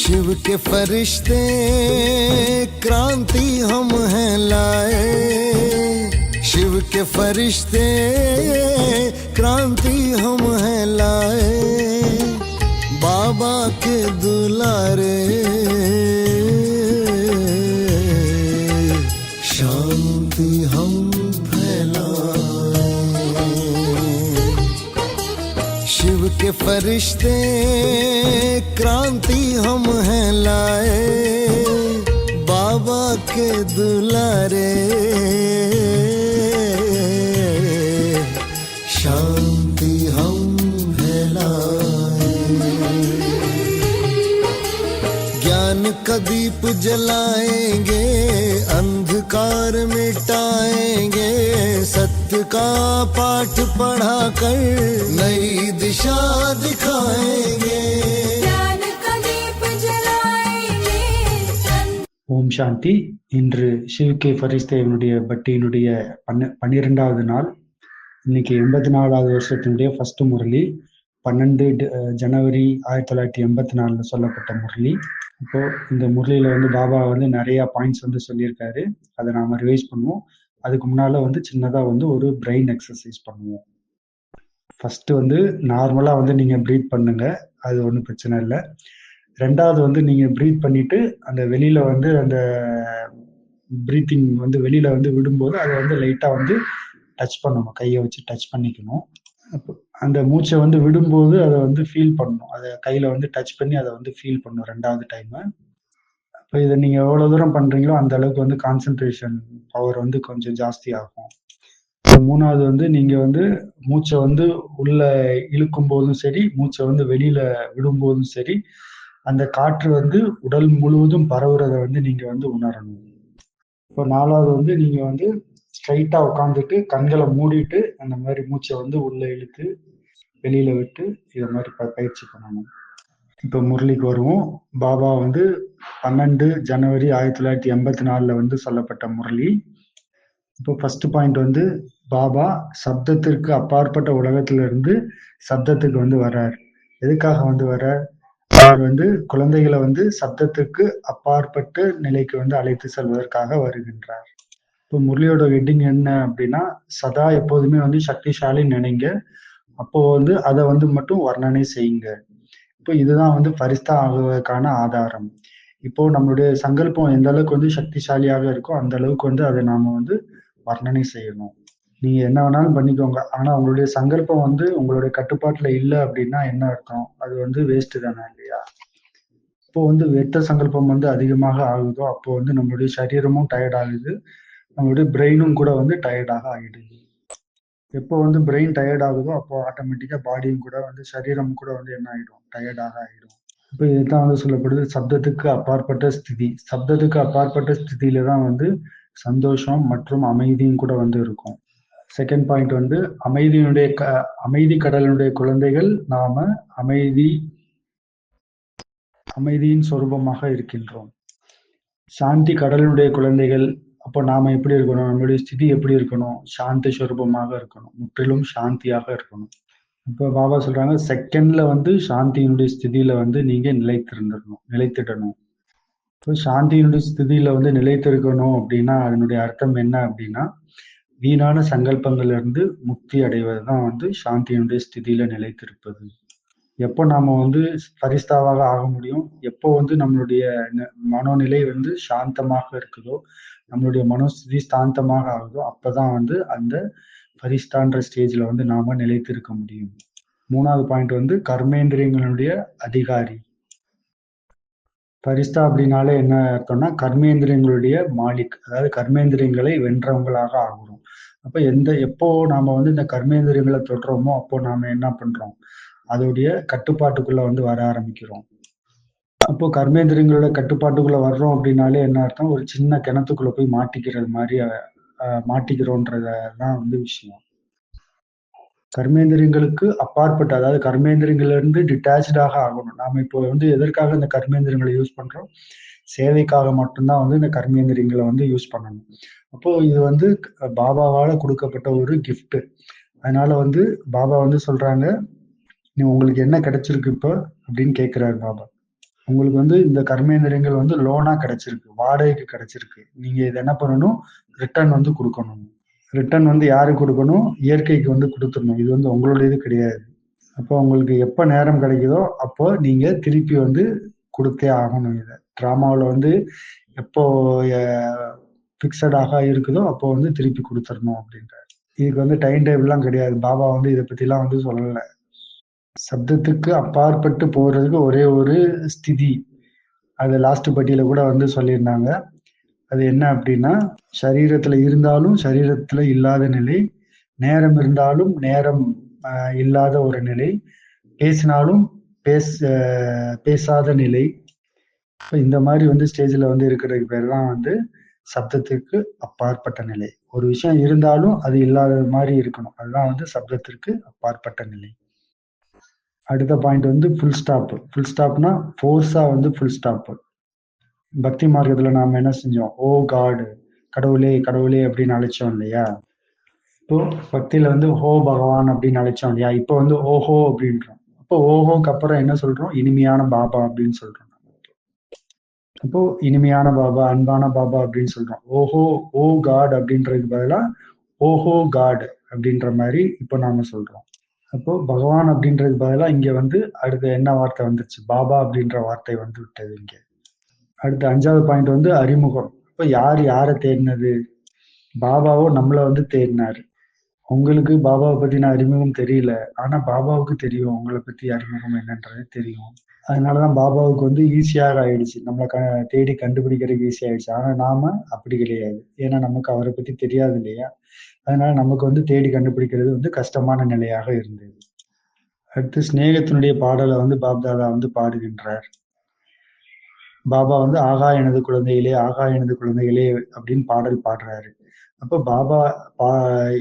शिव के फरिश्ते क्रांति हम हैं लाए, शिव के फरिश्ते क्रांति हम हैं लाए, बाबा के दुलारे शांति हम फैलाए। शिव के फरिश्ते क्रांति हम हैं लाए, बाबा के दुलारे शांति हम फैलाए। ज्ञान का दीप जलाएंगे, अंधकार मिटाएंगे, सत्य का पाठ पढ़ा कर नई दिशा दिखाएंगे। ज्ञान का दीप जलाएंगे। ஓம் சாந்தி. இன்று சிவகே ஃபரிஸ்தேவனுடைய பட்டியினுடைய 12வது நாள். இன்னைக்கு 84வது வருஷத்தினுடைய ஃபர்ஸ்ட் முரளி, 12 ஜனவரி 1984 சொல்லப்பட்ட முரளி. இப்போ இந்த முரளியில பாபா நிறைய பாயிண்ட்ஸ் சொல்லியிருக்காரு. அதை நாம ரிவைஸ் பண்ணுவோம். அதுக்கு முன்னால சின்னதா ஒரு பிரெயின் எக்ஸசைஸ் பண்ணுவோம். ஃபர்ஸ்ட் நார்மலா நீங்க ப்ரீத் பண்ணுங்க, அது ஒன்றும் பிரச்சனை இல்லை. ரெண்டாவது நீங்க ப்ரீத் பண்ணிட்டு அந்த வெளியில அந்த ப்ரீத்திங் வெளியில விடும்போது அதை லைட்டா டச் பண்ணணும், கையை வச்சு டச் பண்ணிக்கணும். அந்த மூச்சை விடும்போது அதை ஃபீல் பண்ணணும், அதை கையில டச் பண்ணி அதை ஃபீல் பண்ணணும் ரெண்டாவது டைம். இப்போ இதை நீங்க எவ்வளவு தூரம் பண்றீங்களோ அந்த அளவுக்கு கான்சென்ட்ரேஷன் பவர் கொஞ்சம் ஜாஸ்தி ஆகும். மூணாவது நீங்க மூச்சை உள்ள இழுக்கும் போதும் சரி, மூச்சை வெளியில விடும்போதும் சரி, அந்த காற்று உடல் முழுவதும் பரவுறத நீங்க உணரணும். இப்போ நாலாவது நீங்க ஸ்ட்ரைட்டா உட்காந்துட்டு கண்களை மூடிட்டு அந்த மாதிரி மூச்சை உள்ள இழுத்து வெளியில விட்டு இதை மாதிரி பயிற்சி பண்ணணும். இப்போ முரளிக்கு வருவோம். பாபா 12 ஜனவரி 1984 சொல்லப்பட்ட முரளி. இப்போ ஃபர்ஸ்ட் பாயிண்ட் பாபா சப்தத்திற்கு அப்பாற்பட்ட உலகத்துல இருந்து சப்தத்துக்கு வர்றார். எதுக்காக வர்றார்? அவர் குழந்தைகளை சப்தத்துக்கு அப்பாற்பட்ட நிலைக்கு அழைத்து செல்வதற்காக வருகின்றார். இப்போ முரளியோட ஹெட்டிங் என்ன அப்படின்னா, சதா எப்போதுமே சக்திசாலி நினைங்க, அப்போ அதை மட்டும் வர்ணனை செய்யுங்க. இப்போ இதுதான் பரிஸ்தா ஆகுவதற்கான ஆதாரம். இப்போ நம்மளுடைய சங்கல்பம் எந்த அளவுக்கு சக்திசாலியாக இருக்கோ அந்த அளவுக்கு அதை நாம வர்ணனை செய்யணும். நீங்க என்ன வேணாலும் பண்ணிக்கோங்க, ஆனா உங்களுடைய சங்கல்பம் உங்களுடைய கட்டுப்பாட்டுல இல்லை அப்படின்னா என்ன அர்த்தம்? அது வேஸ்ட் தானே இல்லையா? இப்போ வெட்ட சங்கல்பம் அதிகமாக ஆகுதோ அப்போ நம்மளுடைய சரீரமும் டயர்ட் ஆகுது, நம்மளுடைய பிரெயினும் கூட டயர்டாக ஆகிடுது. எப்போ பிரெயின் டயர்ட் ஆகுதோ அப்போ ஆட்டோமேட்டிக்கா பாடியும் கூட சரீரம் கூட என்ன ஆகிடும்? டயர்டாக ஆகிடும். இப்போ இதுதான் சொல்லப்படுது சப்தத்துக்கு அப்பாற்பட்ட ஸ்திதி. சப்தத்துக்கு அப்பாற்பட்ட ஸ்திதியில தான் சந்தோஷம் மற்றும் அமைதியும் கூட இருக்கும். செகண்ட் பாயிண்ட் அமைதி கடலினுடைய குழந்தைகள் நாம அமைதியின் சொரூபமாக இருக்கின்றோம். சாந்தி கடலினுடைய குழந்தைகள், அப்போ நாம எப்படி இருக்கணும்? நம்மளுடைய ஸ்திதி எப்படி இருக்கணும்? சாந்தி சொரூபமாக இருக்கணும், முற்றிலும் சாந்தியாக இருக்கணும். இப்போ பாபா சொல்றாங்க, செகண்ட்ல சாந்தியினுடைய ஸ்திதியில நீங்க நிலைத்திடணும். இப்போ சாந்தியினுடைய ஸ்திதியில நிலைத்திருக்கணும் அப்படின்னா அதனுடைய அர்த்தம் என்ன அப்படின்னா, வீணான சங்கல்பங்கள்ல இருந்து முக்தி அடைவதுதான் சாந்தியினுடைய ஸ்திதியில நிலைத்திருப்பது. எப்போ நாம பரிஸ்தாவாக ஆக முடியும்? எப்போ நம்மளுடைய மனோநிலை சாந்தமாக இருக்குதோ, நம்மளுடைய மனோஸ்திதி சாந்தமாக ஆகுதோ அப்பதான் அந்த பரிஸ்தான்ற ஸ்டேஜ்ல நாம நிலைத்திருக்க முடியும். மூணாவது பாயிண்ட் கர்மேந்திரியங்களுடைய அதிகாரி. பரிஸ்தா அப்படின்னாலே என்ன அர்த்தம்னா கர்மேந்திரியங்களுடைய மாலிக், அதாவது கர்மேந்திரியங்களை வென்றவங்களாக ஆகிறோம். அப்ப எப்போ நாம இந்த கர்மேந்திரியங்களை தொடுறோமோ அப்போ நாம என்ன பண்றோம்? அதோடைய கட்டுப்பாட்டுக்குள்ள வர ஆரம்பிக்கிறோம். அப்போ கர்மேந்திரியங்களோட கட்டுப்பாட்டுக்குள்ள வர்றோம் அப்படின்னாலே என்ன அர்த்தம்? ஒரு சின்ன கிணத்துக்குள்ள போய் மாட்டிக்கிறது மாதிரி மாட்டிக்கிறோன்றதான் விஷயம். கர்மேந்திரியங்களுக்கு அப்பாற்பட்ட, அதாவது கர்மேந்திரியங்கள்ல இருந்து டிட்டாச்சாக ஆகணும். நாம இப்போ எதற்காக இந்த கர்மேந்திரியங்களை யூஸ் பண்றோம்? சேவைக்காக மட்டும்தான் இந்த கர்மேந்திரியங்களை யூஸ் பண்ணணும். அப்போ இது பாபாவால கொடுக்கப்பட்ட ஒரு கிஃப்ட். அதனால பாபா சொல்றாங்க, நீ உங்களுக்கு என்ன கிடைச்சிருக்கு இப்போ அப்படின்னு கேட்கிறாரு பாபா. உங்களுக்கு வந்து இந்த கர்மேந்திரியங்கள் வந்து லோனா கிடைச்சிருக்கு, வாடகைக்கு கிடைச்சிருக்கு. நீங்க இதை என்ன பண்ணணும், ரிட்டர்ன் வந்து கொடுக்கணும். ரிட்டர்ன் வந்து யாருக்கு கொடுக்கணும், இயற்கைக்கு வந்து கொடுத்துடணும். இது வந்து உங்களுடைய இது கிடையாது. அப்போ உங்களுக்கு எப்போ நேரம் கிடைக்குதோ அப்போ நீங்க திருப்பி வந்து கொடுத்தே ஆகணும். இதை ட்ராமாவில் வந்து எப்போ ஃபிக்ஸடாக இருக்குதோ அப்போ வந்து திருப்பி கொடுத்துடணும் அப்படின்றார். இதுக்கு வந்து டைம் டேபிள்லாம் கிடையாது. பாபா வந்து இதை பற்றிலாம் வந்து சொல்லலை. சப்தத்துக்கு அப்பாற்பட்டு போகிறதுக்கு ஒரே ஒரு ஸ்திதி, அது லாஸ்ட் பட்டியல கூட வந்து சொல்லியிருந்தாங்க. அது என்ன அப்படின்னா, சரீரத்தில் இருந்தாலும் சரீரத்தில் இல்லாத நிலை, நேரம் இருந்தாலும் நேரம் இல்லாத ஒரு நிலை, பேசினாலும் பேசாத நிலை. இந்த மாதிரி வந்து ஸ்டேஜில் வந்து இருக்கிறதுக்கு பேர் தான் வந்து சப்தத்திற்கு அப்பாற்பட்ட நிலை. ஒரு விஷயம் இருந்தாலும் அது இல்லாத மாதிரி இருக்கணும், அதுதான் வந்து சப்தத்திற்கு அப்பாற்பட்ட நிலை. அடுத்த பாயிண்ட் வந்து ஃபுல் ஸ்டாப். ஃபுல் ஸ்டாப்னா ஃபோர்ஸா வந்து ஃபுல் ஸ்டாப். பக்தி மார்க்கத்துல நாம என்ன செஞ்சோம், ஓ காடு, கடவுளே கடவுளே அப்படின்னு அழைச்சோம் இல்லையா. இப்போ பக்தியில வந்து ஹோ பகவான் அப்படின்னு அழைச்சோம் இல்லையா. இப்போ வந்து ஓஹோ அப்படின்றோம். அப்போ ஓஹோக்கு அப்புறம் என்ன சொல்றோம், இனிமையான பாபா அப்படின்னு சொல்றோம். அப்போ இனிமையான பாபா, அன்பான பாபா அப்படின்னு சொல்றோம். ஓஹோ ஓ காட் அப்படின்றதுக்கு பதிலா ஓஹோ காட் அப்படின்ற மாதிரி இப்போ நாம சொல்றோம். அப்போ பகவான் அப்படின்றதுக்கு பதிலா இங்க வந்து அடுத்த என்ன வார்த்தை வந்துருச்சு, பாபா அப்படின்ற வார்த்தை வந்து விட்டது இங்க. அடுத்த 5வது பாயிண்ட் வந்து அறிமுகம். இப்போ யார் யாரை தேடினது, பாபாவோ நம்மளை வந்து தேடினாரு. உங்களுக்கு பாபாவை பத்தின அறிமுகம் தெரியல, ஆனா பாபாவுக்கு தெரியும் உங்களை பத்தி அறிமுகம் என்னன்றது தெரியும். அதனாலதான் பாபாவுக்கு வந்து ஈஸியாக ஆயிடுச்சு, நம்மளை தேடி கண்டுபிடிக்கிறதுக்கு ஈஸி ஆயிடுச்சு. ஆனா நாம அப்படி கிடையாது, ஏன்னா நமக்கு அவரை பத்தி தெரியாது இல்லையா. அதனால நமக்கு வந்து தேடி கண்டுபிடிக்கிறது வந்து கஷ்டமான நிலையாக இருந்தது. அடுத்து ஸ்நேகத்தினுடைய பாடலை வந்து பாப்தாதா வந்து பாடுகின்றார். பாபா வந்து ஆகா எனது குழந்தைகளே, ஆகா எனது குழந்தைகளே அப்படின்னு பாடல் பாடுறாரு. அப்போ பாபா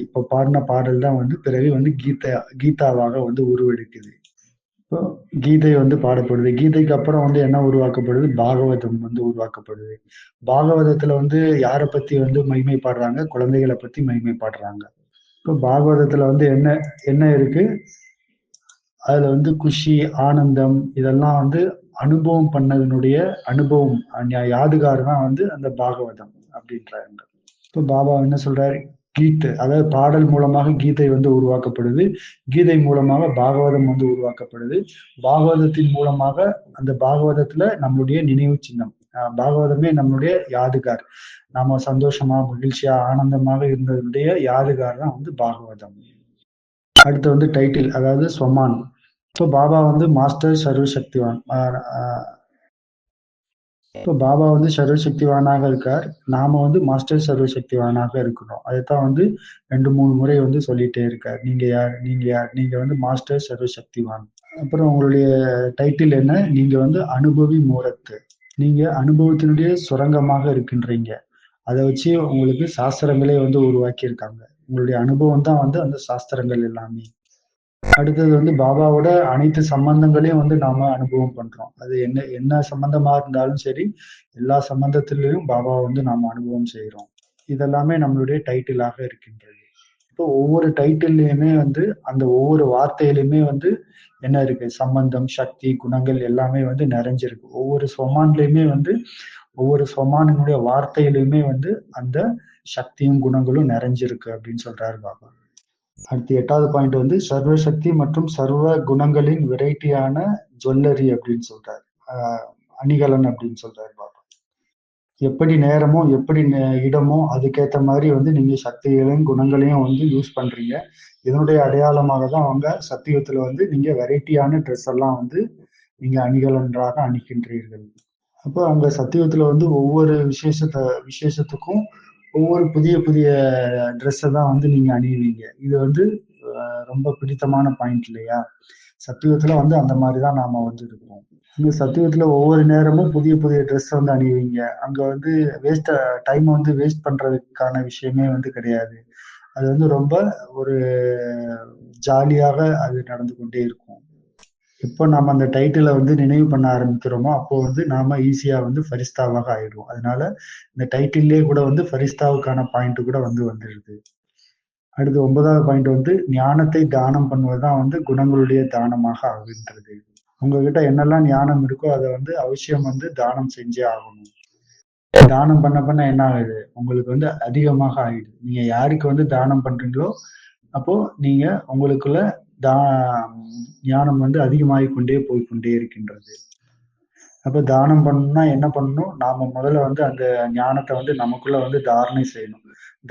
இப்போ பாடின பாடல் தான் வந்து பிறகு வந்து கீதாவாக வந்து உருவெடுக்குது. இப்போ கீதை வந்து பாடப்படுது. கீதைக்கு அப்புறம் வந்து என்ன உருவாக்கப்படுது, பாகவதம் வந்து உருவாக்கப்படுது. பாகவதத்துல வந்து யாரை பத்தி வந்து மகிமை பாடுறாங்க, குழந்தைகளை பத்தி மகிமை பாடுறாங்க. இப்போ பாகவதத்துல வந்து என்ன என்ன இருக்கு, அதுல வந்து குஷி, ஆனந்தம் இதெல்லாம் வந்து அனுபவம் பண்ணதனுடைய அனுபவம், யாதுகார் தான் வந்து அந்த பாகவதம் அப்படின்றாங்க. இப்போ பாபா என்ன சொல்றாரு, கீதை, அதாவது பாடல் மூலமாக கீதை வந்து உருவாக்கப்படுது, கீதை மூலமாக பாகவதம் வந்து உருவாக்கப்படுது, பாகவதத்தின் மூலமாக அந்த பாகவதத்துல நம்மளுடைய நினைவு சின்னம், பாகவதமே நம்மளுடைய யாதுகார், நாம சந்தோஷமா மகிழ்ச்சியா ஆனந்தமாக இருந்ததுடைய யாதுகார் தான் வந்து பாகவதம். அடுத்து வந்து டைட்டில், அதாவது ஸ்வமான். இப்போ பாபா வந்து மாஸ்டர் சர்வசக்திவான். இப்போ பாபா வந்து சர்வசக்திவானாக இருக்கார், நாம வந்து மாஸ்டர் சர்வசக்திவானாக இருக்கணும். அதைத்தான் வந்து 2-3 முறை வந்து சொல்லிட்டே இருக்கார். நீங்க யார், நீங்க யார், நீங்க வந்து மாஸ்டர் சர்வசக்திவான். அப்புறம் உங்களுடைய டைட்டில் என்ன, நீங்க வந்து அனுபவி மூரத்து, நீங்க அனுபவத்தினுடைய சுரங்கமாக இருக்கின்றீங்க. அதை வச்சு உங்களுக்கு சாஸ்திரங்களே வந்து உருவாக்கி இருக்காங்க. உங்களுடைய அனுபவம் தான் வந்து அந்த சாஸ்திரங்கள் எல்லாமே. அடுத்தது வந்து பாபாவோட அனைத்து சம்பந்தங்களையும் வந்து நாம அனுபவம் பண்றோம். அது என்ன என்ன சம்பந்தமா இருந்தாலும் சரி, எல்லா சம்பந்தத்திலையும் பாபாவை வந்து நாம அனுபவம் செய்யறோம். இதெல்லாமே நம்மளுடைய டைட்டிலாக இருக்கின்றது. இப்போ ஒவ்வொரு டைட்டில்லையுமே வந்து அந்த ஒவ்வொரு வார்த்தையிலுமே வந்து என்ன இருக்கு, சம்பந்தம், சக்தி, குணங்கள் எல்லாமே வந்து நிறைஞ்சிருக்கு. ஒவ்வொரு சொமான்லையுமே வந்து ஒவ்வொரு சொமானினுடைய வார்த்தையிலுமே வந்து அந்த சக்தியும் குணங்களும் நிறைஞ்சிருக்கு அப்படின்னு சொல்றாரு பாபா. அடுத்து 8வது பாயிண்ட் வந்து சர்வசக்தி மற்றும் சர்வ குணங்களின் வெரைட்டியான ஜுவல்லரி அப்படின்னு சொல்றாரு, அணிகலன் அப்படின்னு சொல்றாரு பாபா. எப்படி நேரமோ எப்படி இடமோ அதுக்கேற்ற மாதிரி வந்து நீங்க சக்திகளையும் குணங்களையும் வந்து யூஸ் பண்றீங்க. இதனுடைய அடையாளமாக தான் அவங்க சத்தியத்துல வந்து நீங்க வெரைட்டியான ட்ரெஸ் எல்லாம் வந்து நீங்க அணிகலன்றாக அணிக்கின்றீர்கள். அப்போ அங்க சத்தியத்துல வந்து ஒவ்வொரு விசேஷத்துக்கும் ஒவ்வொரு புதிய புதிய ட்ரெஸ்ஸை தான் வந்து நீங்க அணிவீங்க. இது வந்து ரொம்ப பிடித்தமான பாயிண்ட் இல்லையா. சத்தியத்துல வந்து அந்த மாதிரிதான் நாம வந்து இருக்கோம். இந்த சத்தியத்துல ஒவ்வொரு நேரமும் புதிய புதிய ட்ரெஸ் வந்து அணிவீங்க. அங்க வந்து டைம் வந்து வேஸ்ட் பண்றதுக்கான விஷயமே வந்து கிடையாது. அது வந்து ரொம்ப ஒரு ஜாலியாக அது நடந்து கொண்டே இருக்கும். எப்போ நாம அந்த டைட்டிலை வந்து நினைவு பண்ண ஆரம்பிக்கிறோமோ அப்போ வந்து நாம ஈஸியா வந்து ஃபரிஸ்தாவாக ஆயிடுவோம். அதனால இந்த டைட்டில்லே கூட வந்து ஃபரிஸ்தாவுக்கான பாயிண்ட் கூட வந்து வந்துடுது. அடுத்து 9வது பாயிண்ட் வந்து ஞானத்தை தானம் பண்ணுவதுதான் வந்து குணங்களுடைய தானமாக ஆகின்றது. உங்ககிட்ட என்னெல்லாம் ஞானம் இருக்கோ அதை வந்து அவசியம் வந்து தானம் செஞ்சே ஆகணும். தானம் பண்ண பண்ண என்ன ஆகுது, உங்களுக்கு வந்து அதிகமாக ஆயிடுது. நீங்க யாருக்கு வந்து தானம் பண்றீங்களோ அப்போ நீங்க உங்களுக்குள்ள தா ஞானம் வந்து அதிகமாகிக் கொண்டே போய்க்கொண்டே இருக்கின்றது. அப்ப தானம் பண்ணணும்னா என்ன பண்ணணும், நாம முதல்ல வந்து அந்த ஞானத்தை வந்து நமக்குள்ள வந்து தாரணை செய்யணும்.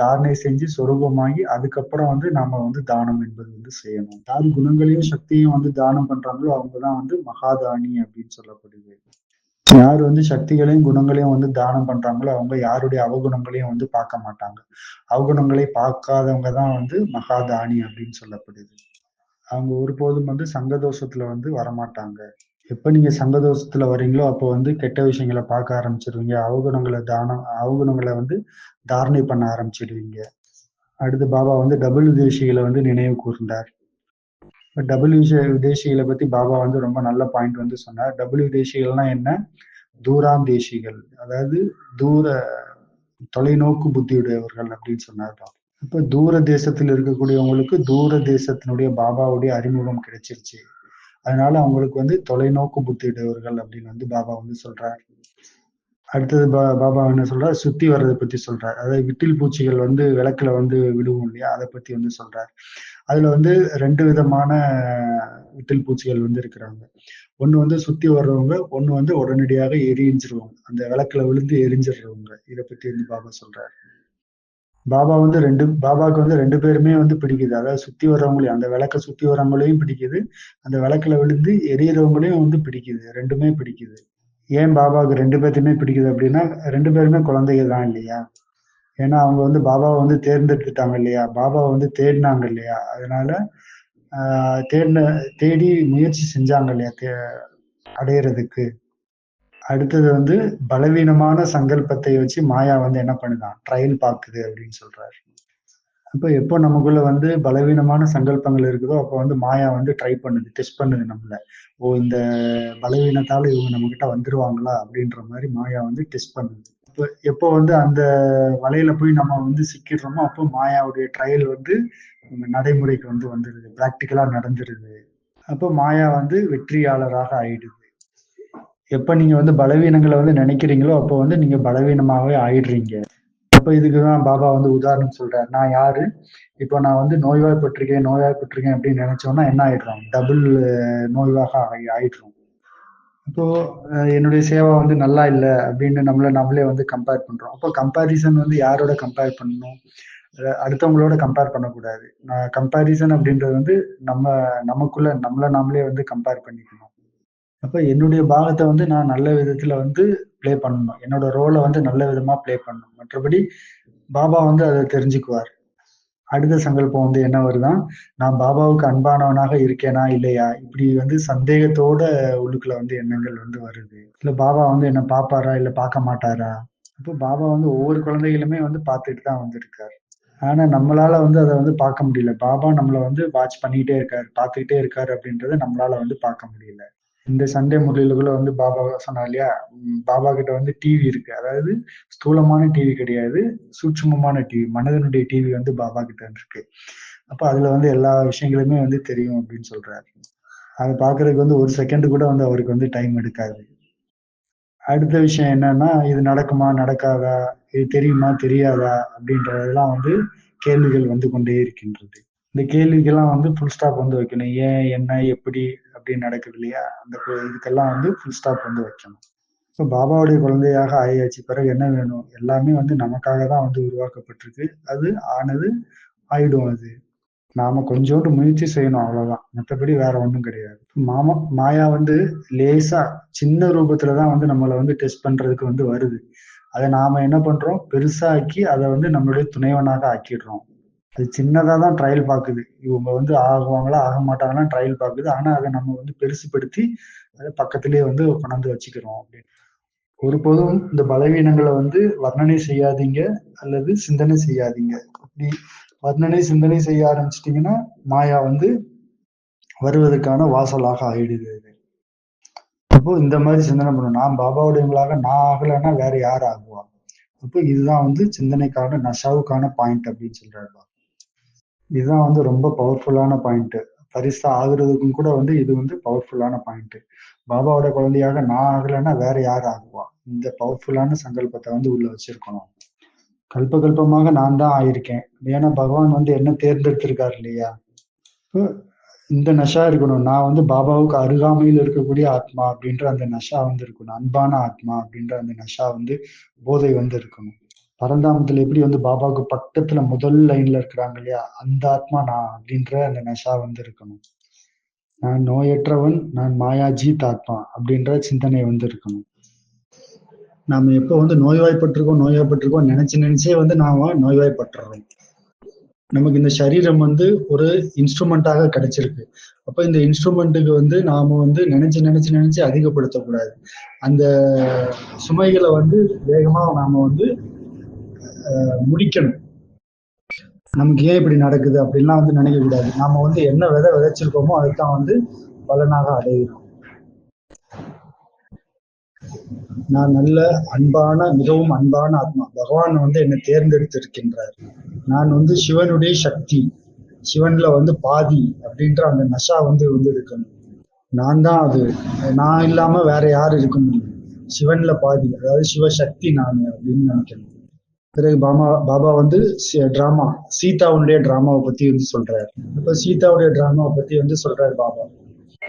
தாரணை செஞ்சு சொரூபமாகி அதுக்கப்புறம் வந்து நாம வந்து தானம் என்பது வந்து செய்யணும். யார் குணங்களையும் சக்தியும் வந்து தானம் பண்றாங்களோ அவங்கதான் வந்து மகாதானி அப்படின்னு சொல்லப்படுது. யார் வந்து சக்திகளையும் குணங்களையும் வந்து தானம் பண்றாங்களோ அவங்க யாருடைய அவகுணங்களையும் வந்து பார்க்க மாட்டாங்க. அவகுணங்களை பார்க்காதவங்க தான் வந்து மகாதானி அப்படின்னு சொல்லப்படுது. அவங்க ஒருபோதும் வந்து சங்கதோஷத்துல வந்து வரமாட்டாங்க. எப்ப நீங்க சங்கதோஷத்துல வர்றீங்களோ அப்போ வந்து கெட்ட விஷயங்களை பார்க்க ஆரம்பிச்சிருவீங்க. அவகுணங்களை வந்து தாரணை பண்ண ஆரம்பிச்சிடுவீங்க. அடுத்து பாபா வந்து டபுள் விதேசிகளை வந்து நினைவு கூர்ந்தார். டபுள் விதேசிகளை பத்தி பாபா வந்து ரொம்ப நல்ல பாயிண்ட் வந்து சொன்னார். டபுள் விதேசிகள்னா என்ன, தூராந்தேசிகள், அதாவது தூர தொலைநோக்கு புத்தியுடையவர்கள் அப்படின்னு சொன்னார் பாபா. இப்ப தூர தேசத்தில் இருக்கக்கூடியவங்களுக்கு தூர தேசத்தினுடைய பாபாவுடைய அறிமுகம் கிடைச்சிருச்சு. அதனால அவங்களுக்கு வந்து தொலைநோக்கு புத்தியுடையவர்கள் அப்படின்னு வந்து பாபா வந்து சொல்றார். அடுத்தது பாபா என்ன சொல்றார், சுத்தி வர்றதை பத்தி சொல்றார். அதாவது விட்டில் பூச்சிகள் வந்து விளக்குல வந்து விழுவும் இல்லையா, அதை பத்தி வந்து சொல்றார். அதுல வந்து 2 விதமான விட்டில் பூச்சிகள் வந்து இருக்கிறாங்க. ஒண்ணு வந்து சுத்தி வர்றவங்க, ஒண்ணு வந்து உடனடியாக எரிஞ்சிருவாங்க, அந்த விளக்குல விழுந்து எரிஞ்சிடுறவங்க. இதை பத்தி வந்து பாபா சொல்றார். பாபாவுக்கு வந்து 2 பேருமே வந்து பிடிக்குது. அதாவது சுத்தி வர்றவங்களையும், அந்த விளக்க சுத்தி வர்றவங்களையும் பிடிக்குது, அந்த விளக்குல விழுந்து எரியறவங்களையும் வந்து பிடிக்குது. 2மே பிடிக்குது. ஏன் பாபாவுக்கு 2 பேர்த்தையுமே பிடிக்குது அப்படின்னா, 2 பேருமே குழந்தைகள் தான் இல்லையா? ஏன்னா அவங்க வந்து பாபாவை வந்து தேர்ந்தெடுத்துட்டாங்க இல்லையா? பாபாவை வந்து தேடினாங்க இல்லையா? அதனால தேடி முயற்சி செஞ்சாங்க இல்லையா அடையறதுக்கு. அடுத்தது வந்து பலவீனமான சங்கல்பத்தை வச்சு மாயா வந்து என்ன பண்ணுதான், ட்ரையல் பாக்குது அப்படின்னு சொல்றாரு. அப்ப எப்போ நமக்குள்ள வந்து பலவீனமான சங்கல்பங்கள் இருக்குதோ அப்போ வந்து மாயா வந்து ட்ரை பண்ணுது, டெஸ்ட் பண்ணுது நம்மள. ஓ, இந்த பலவீனத்தால இவங்க நம்ம கிட்ட வந்துருவாங்களா அப்படின்ற மாதிரி மாயா வந்து டெஸ்ட் பண்ணுது. எப்போ வந்து அந்த வலையில போய் நம்ம வந்து சிக்கிடுறோமோ அப்போ மாயாவுடைய ட்ரையல் வந்து நடைமுறைக்கு வந்து வந்துருது, பிராக்டிக்கலா நடந்துருது. அப்போ மாயா வந்து வெற்றியாளராக ஆயிடுது. எப்ப நீங்க வந்து பலவீனங்களை வந்து நினைக்கிறீங்களோ அப்போ வந்து நீங்க பலவீனமாவே ஆயிடுறீங்க. அப்ப இதுக்குதான் பாபா வந்து உதாரணம் சொல்றாரு. நான் யாரு, இப்போ நான் வந்து நோய்வாய்ப்பட்டிருக்கேன் அப்படின்னு நினைச்சோம்னா என்ன ஆயிடுறோம், டபுள் நோய்வாக ஆயிடுறோம். இப்போ என்னுடைய சேவை வந்து நல்லா இல்லை அப்படின்னு நம்மளே வந்து கம்பேர் பண்றோம். அப்போ கம்பேரிசன் வந்து யாரோட கம்பேர் பண்ணணும், அடுத்தவங்களோட கம்பேர் பண்ணக்கூடாது. கம்பேரிசன் அப்படின்றது வந்து நமக்குள்ள நம்மளை நாமளே வந்து கம்பேர் பண்ணிக்கணும். அப்ப என்னுடைய பாகத்தை வந்து நான் நல்ல விதத்துல வந்து பிளே பண்ணணும், என்னோட ரோலை வந்து நல்ல விதமா பிளே பண்ணணும். மற்றபடி பாபா வந்து அதை தெரிஞ்சுக்குவார். அடுத்த சங்கல்பம் வந்து என்ன வருதான், நான் பாபாவுக்கு அன்பானவனாக இருக்கேனா இல்லையா, இப்படி வந்து சந்தேகத்தோட உள்ளுக்குள்ள வந்து எண்ணங்கள் வந்து வருது. இல்ல பாபா வந்து என்ன பாப்பாரா இல்ல பார்க்க மாட்டாரா. அப்போ பாபா வந்து ஒவ்வொரு குழந்தைகளுமே வந்து பார்த்துட்டு தான் வந்து இருக்காரு. ஆனா நம்மளால வந்து அதை வந்து பார்க்க முடியல. பாபா நம்மள வந்து வாட்ச் பண்ணிக்கிட்டே இருக்காரு, பார்த்துக்கிட்டே இருக்காரு அப்படின்றத நம்மளால வந்து பார்க்க முடியல. இந்த சண்டே முறையிலுக்குள்ள வந்து பாபா சொன்னா இல்லையா, பாபா கிட்ட வந்து டிவி இருக்கு. அதாவது ஸ்தூலமான டிவி கிடையாது, சூட்சுமமான டிவி, மனதனுடைய டிவி வந்து பாபா கிட்ட இருக்கு. அப்ப அதுல வந்து எல்லா விஷயங்களுமே வந்து தெரியும் அப்படின்னு சொல்றாரு. அதை பாக்குறதுக்கு வந்து ஒரு செகண்ட் கூட வந்து அவருக்கு வந்து டைம் எடுக்காது. அடுத்த விஷயம் என்னன்னா, இது நடக்குமா நடக்காதா, இது தெரியுமா தெரியாதா அப்படின்றதெல்லாம் வந்து கேள்விகள் வந்து கொண்டே இருக்கின்றது. இந்த கேள்விக்கெல்லாம் வந்து ஃபுல் ஸ்டாப் வந்து வைக்கணும். ஏன், என்ன, எப்படி அப்படின்னு நடக்குது இல்லையா, அந்த இதுக்கெல்லாம் வந்து ஃபுல் ஸ்டாப் வந்து வைக்கணும். இப்போ பாபாவுடைய குழந்தையாக ஆயாச்சு, பிறகு என்ன வேணும், எல்லாமே வந்து நமக்காக தான் வந்து உருவாக்கப்பட்டிருக்கு. அது ஆனது ஆயிடும். அது நாம கொஞ்சோண்டு முயற்சி செய்யணும், அவ்வளவுதான். மற்றபடி வேற ஒண்ணும் கிடையாது. மாயா வந்து லேசா சின்ன ரூபத்துலதான் வந்து நம்மளை வந்து டெஸ்ட் பண்றதுக்கு வந்து வருது. அதை நாம என்ன பண்றோம், பெருசாக்கி அதை வந்து நம்மளுடைய துணைவனாக ஆக்கிடுறோம். அது சின்னதா தான் ட்ரையல் பாக்குது, இவங்க வந்து ஆகுவாங்களா ஆக மாட்டாங்களா ட்ரையல் பாக்குது. ஆனா அதை நம்ம வந்து பெருசுபடுத்தி அதை பக்கத்திலேயே வந்து கொண்டாந்து வச்சுக்கிறோம் அப்படின்னு. ஒருபோதும் இந்த பலவீனங்களை வந்து வர்ணனை செய்யாதீங்க அல்லது சிந்தனை செய்யாதீங்க. அப்படி வர்ணனை சிந்தனை செய்ய ஆரம்பிச்சிட்டீங்கன்னா மாயா வந்து வருவதற்கான வாசலாக ஆயிடுது. அப்போ இந்த மாதிரி சிந்தனை பண்ணணும், நான் பாபாவுடையவங்களாக நான் ஆகலைன்னா வேற யார் ஆகுவா. அப்போ இதுதான் வந்து சிந்தனைக்கான நஷாவுக்கான பாயிண்ட் அப்படின்னு சொல்றாரு. இதுதான் வந்து ரொம்ப பவர்ஃபுல்லான பாயிண்ட். பரிசா ஆகுறதுக்கும் கூட வந்து இது வந்து பவர்ஃபுல்லான பாயிண்ட். பாபாவோட குழந்தையாக நான் ஆகலைன்னா வேற யார் ஆகுவா? இந்த பவர்ஃபுல்லான சங்கல்பத்தை வந்து உள்ள வச்சிருக்கணும். கல்பகல்பமாக நான் தான் ஆயிருக்கேன், ஏன்னா பகவான் வந்து என்ன தேர்ந்தெடுத்திருக்காரு இல்லையா? இந்த நஷா இருக்கணும். நான் வந்து பாபாவுக்கு அருகாமையில் இருக்கக்கூடிய ஆத்மா அப்படின்ற அந்த நஷா வந்து இருக்கணும். அன்பான ஆத்மா அப்படின்ற அந்த நஷா வந்து போதை வந்து இருக்கணும். பரந்தாமத்துல எப்படி வந்து பாபாவுக்கு பக்கத்துல முதல் லைன்ல இருக்கிறாங்க இல்லையா, அந்த ஆத்மா நான் அப்படின்ற அந்த நஷா வந்து இருக்கணும். நான் நோயற்றவன், நான் மாயாஜீத் ஆத்மா அப்படின்ற சிந்தனை வந்து இருக்கணும். நாம எப்போ வந்து நோய்வாய்ப்பட்டிருக்கோம் நினைச்சே வந்து நாம நோய்வாய்ப்பட்டுறோம். நமக்கு இந்த சரீரம் வந்து ஒரு இன்ஸ்ட்ருமெண்ட்டாக கிடைச்சிருக்கு. அப்ப இந்த இன்ஸ்ட்ருமெண்ட்டுக்கு வந்து நாம வந்து நினைச்சு அதிகப்படுத்தக்கூடாது. அந்த சுமைகளை வந்து வேகமா நாம வந்து முடிக்கணும். நமக்கு ஏன் இப்படி நடக்குது அப்படின்லாம் வந்து நினைக்க கூடாது. நாம வந்து என்ன விதைச்சிருக்கோமோ அதுதான் வந்து பலனாக அடையிறோம். நான் நல்ல மிகவும் அன்பான ஆத்மா. பகவான் வந்து என்னை தேர்ந்தெடுத்து இருக்கின்றார். நான் வந்து சிவனுடைய சக்தி, சிவன்ல வந்து பாதி அப்படின்ற அந்த நஷா வந்து இருக்கணும். நான் தான் அது, நான் இல்லாம வேற யாரு இருக்க முடியும்? சிவன்ல பாதி, அதாவது சிவசக்தி நான் அப்படின்னு நினைக்கணும். பிறகு பாபா வந்து சீதாவுடைய டிராமாவை பத்தி வந்து சொல்றாரு. இப்ப சீதாவுடைய டிராமாவை பத்தி வந்து சொல்றாரு பாபா.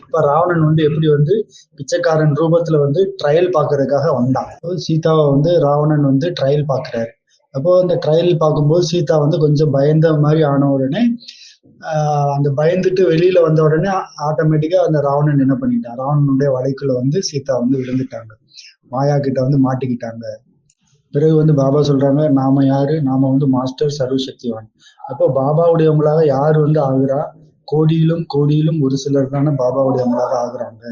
இப்ப ராவணன் வந்து எப்படி வந்து பிச்சைக்காரன் ரூபத்துல வந்து ட்ரையல் பாக்குறதுக்காக வந்தான். சீதாவை வந்து ராவணன் வந்து ட்ரையல் பாக்குறாரு. அப்போ அந்த ட்ரையல் பார்க்கும்போது சீதா வந்து கொஞ்சம் பயந்த மாதிரி ஆன உடனே அந்த பயந்துட்டு வெளியில வந்த உடனே ஆட்டோமேட்டிக்கா அந்த ராவணன் என்ன பண்ணிட்டான், ராவணனுடைய வலைக்குள்ள வந்து சீதா வந்து விழுந்துட்டாங்க, மாயா கிட்ட வந்து மாட்டிக்கிட்டாங்க. பிறகு வந்து பாபா சொல்றாங்க, நாம யாரு? நாம வந்து மாஸ்டர் சர்வசக்திவான். அப்போ பாபாவுடையவங்களாக யார் வந்து ஆகுறா? கோடியிலும் ஒரு சிலர் தானே பாபாவுடையவங்களாக ஆகுறாங்க.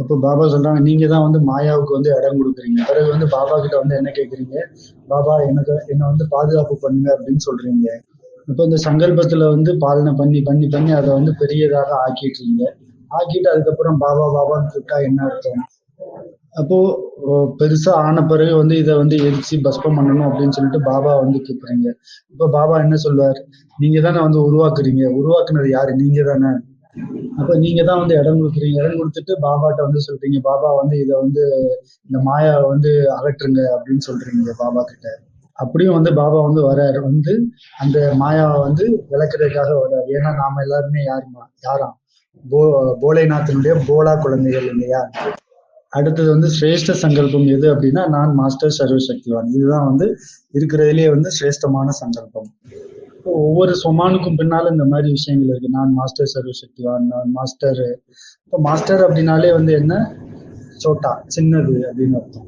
அப்போ பாபா சொல்றாங்க, நீங்க தான் வந்து மாயாவுக்கு வந்து இடம் கொடுக்குறீங்க. பிறகு வந்து பாபா கிட்ட வந்து என்ன கேட்குறீங்க? பாபா என்னை வந்து பாதுகாப்பு பண்ணுங்க அப்படின்னு சொல்றீங்க. அப்போ இந்த சங்கல்பத்துல வந்து பாலனை பண்ணி அதை வந்து பெரியதாக ஆக்கிட்டு அதுக்கப்புறம் பாபான்னு கூப்பிட்டா என்ன அர்த்தம்? அப்போ பெருசா ஆன பிறகு வந்து இதை வந்து எரிச்சு பஸ்பம் பண்ணணும் அப்படின்னு சொல்லிட்டு பாபா வந்து கூப்பிடுறீங்க. இப்போ பாபா என்ன சொல்வார்? நீங்க தானே வந்து உருவாக்குனது யாரு? நீங்க தானே. அப்ப நீங்க தான் வந்து இடம் கொடுத்துட்டு பாபாட்ட வந்து சொல்றீங்க, பாபா வந்து இதை வந்து இந்த மாயாவை வந்து அகற்றுங்க அப்படின்னு சொல்றீங்க பாபா கிட்ட. அப்படியும் வந்து பாபா வந்து வர்றாரு, வந்து அந்த மாயாவை வந்து விளக்குறதுக்காக வர்றாரு. ஏன்னா நாம எல்லாருமே யாராம் போலேநாத்தினுடைய போலா குழந்தைகள் இல்லையா? அடுத்தது வந்து சிரேஷ்ட சங்கல்பம் எது அப்படின்னா, நான் மாஸ்டர் சர்வசக்திவான். இதுதான் வந்து இருக்கிறதுலேயே வந்து சிரேஷ்டமான சங்கல்பம். ஒவ்வொரு சொமானுக்கும் பின்னால இந்த மாதிரி விஷயங்கள் இருக்கு. நான் மாஸ்டர் சர்வசக்திவான், நான் மாஸ்டர். இப்போ மாஸ்டர் அப்படின்னாலே வந்து என்ன, சோட்டா, சின்னது அப்படின்னு அர்த்தம்.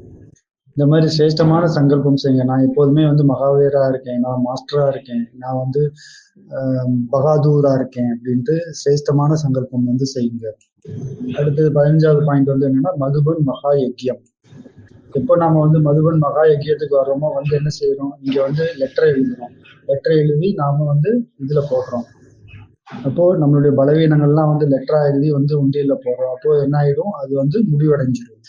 இந்த மாதிரி சிரேஷ்டமான சங்கல்பம் செய்யுங்க. நான் எப்போதுமே வந்து மகாவீரா இருக்கேன், நான் மாஸ்டரா இருக்கேன், நான் வந்து பகாதூரா இருக்கேன் அப்படின்ட்டு சிரேஷ்டமான சங்கல்பம் வந்து செய்யுங்க. அடுத்தது 15வது பாயிண்ட் வந்து என்னன்னா, மதுபன் மகா யஜ்யம். எப்போ நாம வந்து மதுபன் மகா யஜ்யத்துக்கு வர்றோமோ வந்து என்ன செய்யறோம்? இங்க வந்து லெட்டர் எழுதி நாம வந்து இதுல போடுறோம். அப்போ நம்மளுடைய பலவீனங்கள்லாம் வந்து லெட்டரா எழுதி வந்து உண்டியல்ல போடுறோம். அப்போ என்ன ஆயிடும்? அது வந்து முடிவடைஞ்சிடும்.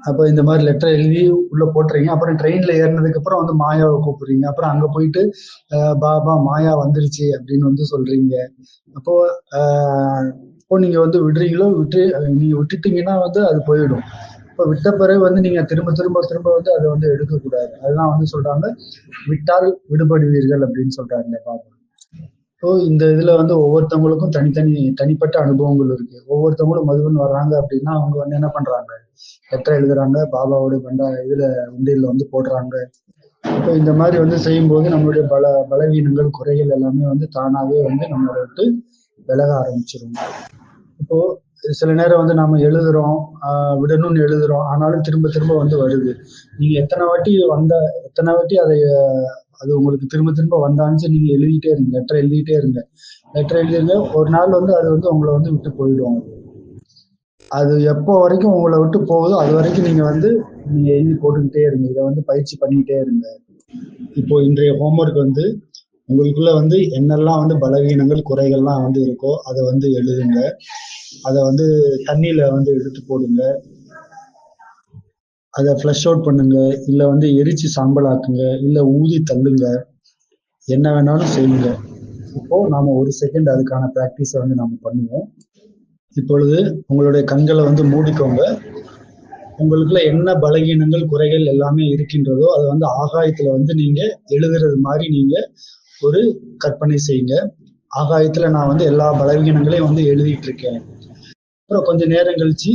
அப்போ இந்த மாதிரி லெட்டர் எழுதி உள்ள போட்டுறீங்க. அப்புறம் ட்ரெயின்ல ஏறினதுக்கு அப்புறம் வந்து மாயாவை கூப்பிடுறீங்க. அப்புறம் அங்க போயிட்டு பாபா மாயா வந்துருச்சு அப்படின்னு வந்து சொல்றீங்க. அப்போ நீங்க வந்து விடுறீங்களோ, நீங்க விட்டுட்டீங்கன்னா வந்து அது போயிடும். இப்போ விட்ட பிறகு வந்து நீங்க திரும்ப வந்து அதை வந்து எடுக்கக்கூடாது. அதுதான் வந்து சொல்றாங்க, விட்டால் விடுபடுவீர்கள் அப்படின்னு சொல்றாங்க பாபா. ஸோ இந்த இதுல வந்து ஒவ்வொருத்தவங்களுக்கும் தனிப்பட்ட அனுபவங்கள் இருக்கு. ஒவ்வொருத்தவங்களும் மதுபன் வர்றாங்க அப்படின்னா அவங்க வந்து என்ன பண்றாங்க? லெட்டர் எழுதுறாங்க, பாபாவோட இதுல உண்டியல்ல வந்து போடுறாங்க. இப்போ இந்த மாதிரி வந்து செய்யும்போது நம்மளுடைய பலவீனங்கள், குறைகள் எல்லாமே வந்து தானாவே வந்து நம்மளோட விட்டு விலக ஆரம்பிச்சிடும். இப்போ சில நேரம் வந்து நாம விடணும்னு எழுதுறோம், ஆனாலும் திரும்ப வந்து வருது. நீங்க எத்தனை வாட்டி அது உங்களுக்கு திரும்ப வந்தான்னு நீங்க எழுதிட்டே இருங்க, லெட்டர் எழுதிருங்க. ஒரு நாள் வந்து அது வந்து உங்களை வந்து விட்டு போயிடும். அது எப்போ வரைக்கும் உங்களை விட்டு போகுதோ அது வரைக்கும் நீங்க எழுதி போட்டுக்கிட்டே இருங்க. இதை வந்து பயிற்சி பண்ணிக்கிட்டே இருங்க. இப்போ இன்றைய ஹோம்ஒர்க் வந்து உங்களுக்குள்ள வந்து என்னெல்லாம் வந்து பலவீனங்கள், குறைகள்லாம் வந்து இருக்கோ அதை வந்து எழுதுங்க. அதை வந்து தண்ணியில வந்து எடுத்து போடுங்க. அதை ஃப்ளஷ் அவுட் பண்ணுங்க, இல்லை வந்து எரிச்சு சாம்பலாக்குங்க, இல்லை ஊதி தள்ளுங்க, என்ன வேணாலும் செய்யுங்க. இப்போ நாம ஒரு செகண்ட் அதுக்கான பிராக்டிஸை வந்து நாம பண்ணுவோம். இப்பொழுது உங்களுடைய கண்களை வந்து மூடிக்கோங்க. உங்களுக்குள்ள என்ன பலகீனங்கள், குறைகள் எல்லாமே இருக்கின்றதோ அதை வந்து ஆகாயத்துல வந்து நீங்க எழுதுறது மாதிரி நீங்க ஒரு கற்பனை செய்யுங்க. ஆகாயத்துல நான் வந்து எல்லா பலவீனங்களையும் வந்து எழுதிட்டு இருக்கேன். அப்புறம் கொஞ்ச நேரம் கழிச்சு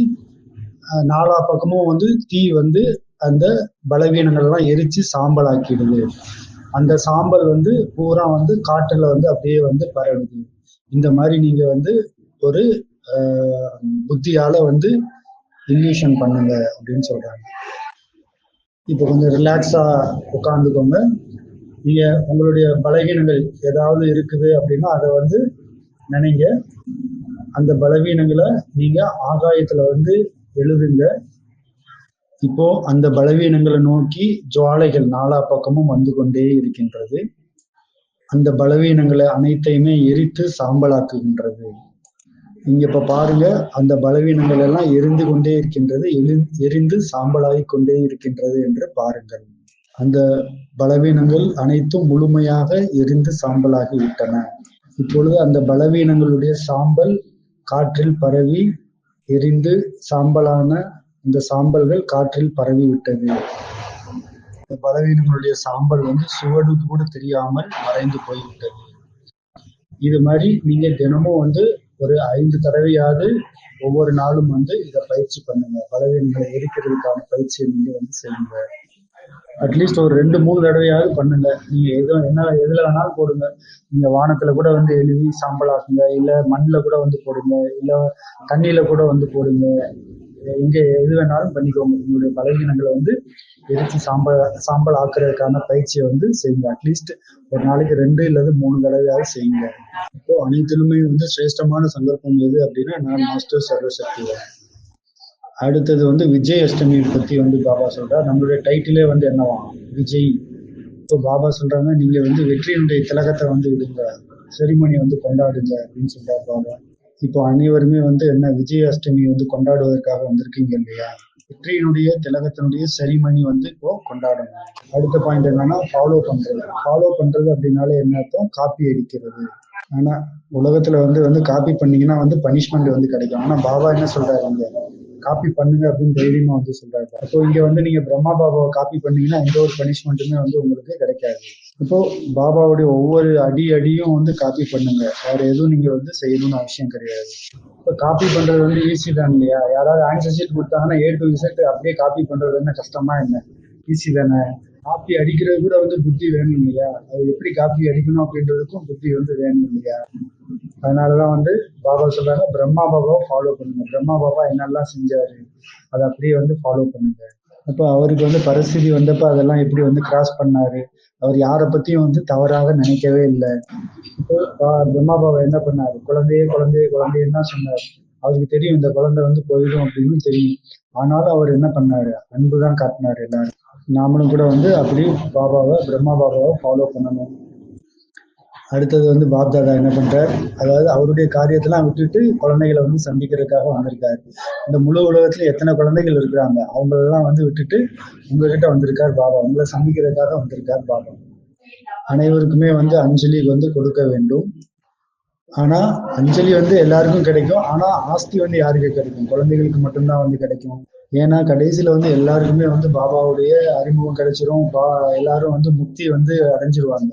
நாலா பக்கமும் வந்து தீ வந்து அந்த பலவீனங்கள் எல்லாம் எரிச்சு சாம்பல் ஆக்கிடுது. அந்த சாம்பல் வந்து பூரா வந்து காற்றுல வந்து அப்படியே வந்து பரவுது. இந்த மாதிரி நீங்க வந்து ஒரு புத்தியால வந்து இல்யூஷன் பண்ணுங்க அப்படின்னு சொல்றாங்க. இப்போ கொஞ்சம் ரிலாக்ஸா உட்காந்துக்கோங்க. நீங்க உங்களுடைய பலவீனங்கள் ஏதாவது இருக்குது அப்படின்னா அதை வந்து நினைங்க. அந்த பலவீனங்களை நீங்க ஆகாயத்துல வந்து எழுதுங்க. இப்போ அந்த பலவீனங்களை நோக்கி ஜுவாலைகள் நாலா பக்கமும் வந்து கொண்டே இருக்கின்றது. அந்த பலவீனங்களை அனைத்தையுமே எரித்து சாம்பலாக்குகின்றது. நீங்க இப்ப பாருங்க, அந்த பலவீனங்கள் எல்லாம் எரிந்து கொண்டே இருக்கின்றது, எரிந்து சாம்பலாகி கொண்டே இருக்கின்றது என்று பாருங்கள். அந்த பலவீனங்கள் அனைத்தும் முழுமையாக எரிந்து சாம்பலாகி விட்டன. இப்பொழுது அந்த பலவீனங்களுடைய சாம்பல் காற்றில் பரவி எரிந்து சாம்பலான இந்த சாம்பல்கள் காற்றில் பரவி விட்டது. இந்த பலவீனங்களுடைய சாம்பல் வந்து சுவடு கூட தெரியாமல் மறைந்து போய்விட்டது. இது மாதிரி நீங்க தினமும் வந்து ஒரு 5 தடவையாவது ஒவ்வொரு நாளும் வந்து இதை பயிற்சி பண்ணுங்க. பலவீனங்களை எரிக்கிறதுக்கான பயிற்சியை நீங்க வந்து செய்யுங்க. அட்லீஸ்ட் ஒரு 2-3 தடவையாவது பண்ணுங்க. நீங்க எதுல வேணாலும் போடுங்க. நீங்க வானத்துல கூட வந்து எழுதி சாம்பலாக்குங்க, இல்ல மண்ணுல கூட வந்து போடுங்க, இல்ல தண்ணியில கூட வந்து போடுங்க. எங்க எது வேணாலும் பண்ணிக்கோங்க. உங்களுடைய பலவீனங்களை வந்து எரிச்சு சாம்பல் ஆக்குறதுக்கான பயிற்சியை வந்து செய்யுங்க. அட்லீஸ்ட் ஒரு நாளைக்கு 2 இல்லது 3 தடவையாவது செய்யுங்க. இப்போ அனைத்திலுமே வந்து சிரேஷ்டமான சந்தர்ப்பம் எது அப்படின்னா நான் மாஸ்டர் சர்வசக்தி. அடுத்தது வந்து விஜய் அஷ்டமி பத்தி வந்து பாபா சொல்றார். நம்மளுடைய டைட்டிலே வந்து என்னவா, விஜய். இப்போ பாபா சொல்றாங்க, நீங்க வந்து வெற்றியினுடைய திலகத்தை வந்து விடுங்க, செரிமனி வந்து கொண்டாடுங்க அப்படின்னு சொல்றாரு பாபா. இப்போ அனைவருமே வந்து என்ன விஜய் அஷ்டமி வந்து கொண்டாடுவதற்காக வந்திருக்கீங்க இல்லையா? வெற்றியினுடைய திலகத்தினுடைய செரிமனி வந்து இப்போ கொண்டாடணும். அடுத்த பாயிண்ட் என்னன்னா ஃபாலோ பண்றது அப்படின்னாலே என்ன அர்த்தம்? காப்பி அடிக்கிறது. ஆனா உலகத்துல வந்து காப்பி பண்ணீங்கன்னா வந்து பனிஷ்மெண்ட் வந்து கிடைக்கும். ஆனா பாபா என்ன சொல்றாரு, வந்து காப்பி பண்ணுங்க அப்படின்னு தைரியமா வந்து சொல்றாரு. அப்போ இங்க வந்து நீங்க பிரம்மா பாபாவை காப்பி பண்ணீங்கன்னா எந்த ஒரு பனிஷ்மெண்ட்டுமே வந்து உங்களுக்கு கிடைக்காது. இப்போ பாபாவுடைய ஒவ்வொரு அடியும் வந்து காப்பி பண்ணுங்க. வேற எதுவும் நீங்க வந்து செய்யணும்னு அவசியம் கிடையாது. இப்போ காப்பி பண்றது வந்து ஈஸி தான் இல்லையா? யாராவது ஆன்சர் ஷீட் கொடுத்தாங்கன்னா A to Z அப்படியே காப்பி பண்றது என்ன கஷ்டமா என்ன? ஈஸி தானே. காப்பி அடிக்கிறது கூட வந்து புத்தி வேணும் இல்லையா? அது எப்படி காப்பி அடிக்கணும் அப்படின்றதுக்கும் புத்தி வந்து வேணும் இல்லையா? அதனாலதான் வந்து பாபா சொல்றாங்க, பிரம்மா பாபாவை ஃபாலோ பண்ணுங்க. பிரம்மா பாபா என்னெல்லாம் செஞ்சாரு அதை அப்படியே வந்து ஃபாலோ பண்ணுங்க. அப்போ அவருக்கு வந்து பரிஸ்திதி வந்தப்ப அதெல்லாம் எப்படி வந்து கிராஸ் பண்ணாரு. அவர் யாரை பத்தியும் வந்து தவறாக நினைக்கவே இல்லை. இப்போ பிரம்மா பாபா என்ன பண்ணாரு, குழந்தைன்னு தான் சொன்னாரு. அவருக்கு தெரியும் இந்த குழந்தை வந்து போயிடும் அப்படின்னு தெரியும். ஆனாலும் அவர் என்ன பண்ணாரு, அன்புதான் காட்டினாரு எல்லாரும். நாமளும் கூட வந்து அப்படி பிரம்மா பாபாவை ஃபாலோ பண்ணணும். அடுத்தது வந்து பாப்தாதா என்ன பண்றார், அதாவது அவருடைய காரியத்தெல்லாம் விட்டுட்டு குழந்தைகளை வந்து சந்திக்கிறதுக்காக வந்திருக்காரு. இந்த முழு உலகத்துல எத்தனை குழந்தைகள் இருக்கிறாங்க அவங்களெல்லாம் வந்து விட்டுட்டு உங்ககிட்ட வந்திருக்கார் பாபா. உங்களை சந்திக்கிறதுக்காக வந்திருக்கார் பாபா. அனைவருக்குமே வந்து அஞ்சலி வந்து கொடுக்க வேண்டும். ஆனா அஞ்சலி வந்து எல்லாருக்கும் கிடைக்கும். ஆனா ஆஸ்தி வந்து யாருக்கு கிடைக்கும்? குழந்தைகளுக்கு மட்டும்தான் வந்து கிடைக்கும். ஏன்னா கடைசியில வந்து எல்லாருக்குமே வந்து பாபாவுடைய அறிமுகம் கிடைச்சிரும். எல்லாரும் வந்து முக்தி வந்து அடைஞ்சிருவாங்க.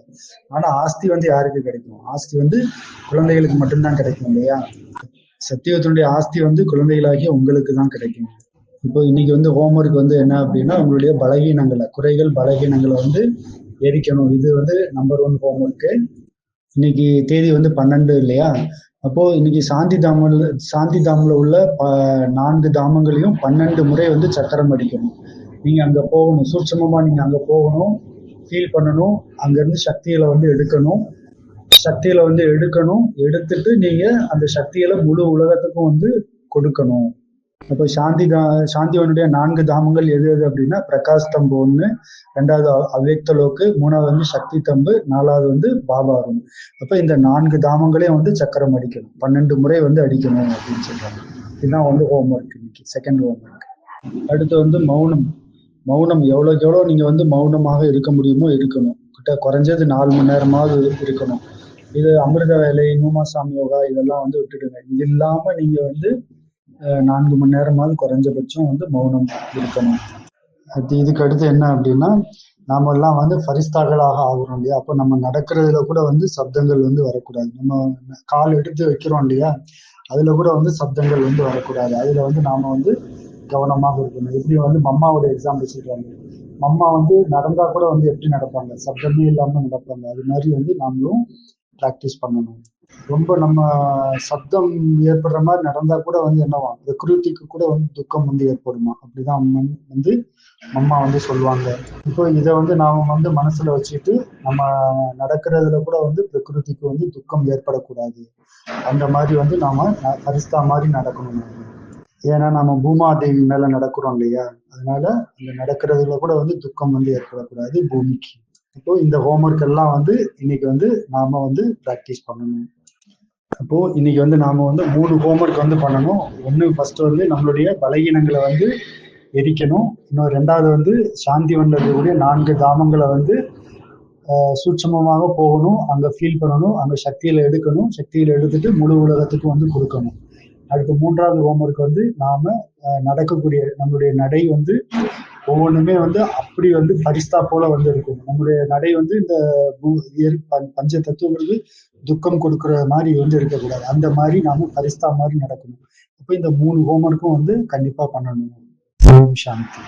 ஆனா ஆஸ்தி வந்து யாருக்கு கிடைக்கும்? ஆஸ்தி வந்து குழந்தைகளுக்கு மட்டும்தான் கிடைக்கும் இல்லையா? சத்தியத்தினுடைய ஆஸ்தி வந்து குழந்தைகளாகிய உங்களுக்கு தான் கிடைக்கும். இப்போ இன்னைக்கு வந்து ஹோம்ஒர்க் வந்து என்ன அப்படின்னா, உங்களுடைய குறைகள் பலகீனங்களை வந்து எரிக்கணும். இது வந்து நம்பர் 1 ஹோம்ஒர்க்கு. இன்னைக்கு தேதி வந்து 12 இல்லையா? அப்போ இன்னைக்கு சாந்தி தாமில் உள்ள 4 தாமங்களையும் 12 முறை வந்து சக்கரம் அடிக்கணும். நீங்க அங்க போகணும், சூட்சமமா நீங்க அங்க போகணும், ஃபீல் பண்ணணும். அங்க இருந்து சக்திகளை வந்து எடுத்துட்டு நீங்க அந்த சக்திகளை முழு உலகத்துக்கும் வந்து கொடுக்கணும். அப்போ சாந்திவனுடைய 4 தாமங்கள் எது அப்படின்னா, பிரகாஷ் தம்பு 1, 2வது அவ்யக்த லோக்கு, 3வது வந்து சக்தி தம்பு, 4வது வந்து பாபா ரூம். அப்ப இந்த 4 தாமங்களையும் வந்து சக்கரம் அடிக்கணும், 12 முறை வந்து அடிக்கணும் அப்படின்னு சொல்றாங்க. இதுதான் வந்து ஹோம்ஒர்க், இன்னைக்கு செகண்ட் ஹோம்ஒர்க். அடுத்து வந்து மௌனம் எவ்வளவுக்கு எவ்வளவு நீங்க வந்து மௌனமாக இருக்க முடியுமோ இருக்கணும். குறைஞ்சது 4 மணி நேரமாவது இருக்கணும். இது அமிர்த வேலை, நூமாசாமி யோகா இதெல்லாம் வந்து விட்டுடுங்க. இது இல்லாம நீங்க வந்து 4 மணி நேரமாவது குறைஞ்சபட்சம் வந்து மௌனம் இருக்கணும். இதுக்கு அடுத்து என்ன அப்படின்னா, நாம எல்லாம் வந்து ஃபரிஸ்தாக்களாக ஆகுறோம் இல்லையா? அப்போ நம்ம நடக்கிறதுல கூட வந்து சப்தங்கள் வந்து வரக்கூடாது. நம்ம கால் எடுத்து வைக்கிறோம் இல்லையா? அதுல கூட வந்து சப்தங்கள் வந்து வரக்கூடாது. அதுல வந்து நாம வந்து கவனமாக இருக்கணும். எப்படி வந்து மம்மாவோட எக்ஸாம்பிள் சொல்றாங்க. மம்மா வந்து நடந்தா கூட வந்து எப்படி நடப்பாங்க? சப்தமே இல்லாம நடப்பாங்க. அது மாதிரி வந்து நாமளும் பிராக்டிஸ் பண்ணணும். ரொம்ப நம்ம சப்தம் ஏற்படுற மாதிரி நடந்தா கூட வந்து என்னவா பிரகிருதிக்கு கூட வந்து துக்கம் வந்து ஏற்படுமா? அப்படிதான் வந்து அம்மா வந்து சொல்லுவாங்க. இப்போ இதை வந்து நாம வந்து மனசுல வச்சுட்டு நம்ம நடக்கிறதுல கூட வந்து பிரகிருதிக்கு வந்து துக்கம் ஏற்படக்கூடாது. அந்த மாதிரி வந்து நாம பரிஸ்தா மாதிரி நடக்கணும். ஏன்னா நம்ம பூமாதேவி மேல நடக்கிறோம் இல்லையா? அதனால அந்த நடக்கிறதுல கூட வந்து துக்கம் வந்து ஏற்படக்கூடாது பூமிக்கு. இப்போ இந்த ஹோம்ஒர்க் எல்லாம் வந்து இன்னைக்கு வந்து நாம வந்து பிராக்டிஸ் பண்ணணும். அப்போ இன்னைக்கு வந்து நாம வந்து 3 ஹோம்ஒர்க் வந்து பண்ணணும். ஒண்ணு ஃபர்ஸ்ட் வந்து நம்மளுடைய பலகீனங்களை வந்து எரிக்கணும். இன்னும் 2வது வந்து சாந்தி இருக்கக்கூடிய 4 தாமங்களை வந்து சூட்சமமாக போகணும். அங்க ஃபீல் பண்ணணும். அங்க சக்தியில எடுக்கணும். சக்தியில எடுத்துட்டு முழு உலகத்துக்கு வந்து கொடுக்கணும். அடுத்து 3வது ஹோம்ஒர்க் வந்து நாம நடக்கக்கூடிய நம்மளுடைய நடை வந்து ஒவ்வொன்றுமே வந்து அப்படி வந்து பரிஸ்தா போல வந்து இருக்கும். நம்மளுடைய நடை வந்து இந்த பஞ்ச தத்துவங்களுக்கு துக்கம் கொடுக்கிற மாதிரி வந்து இருக்கக்கூடாது. அந்த மாதிரி நாம பரிஸ்தா மாதிரி நடக்கணும். அப்போ இந்த 3 ஹோம்ஒர்க்கும் வந்து கண்டிப்பா பண்ணணும். ஓம் சாந்தி.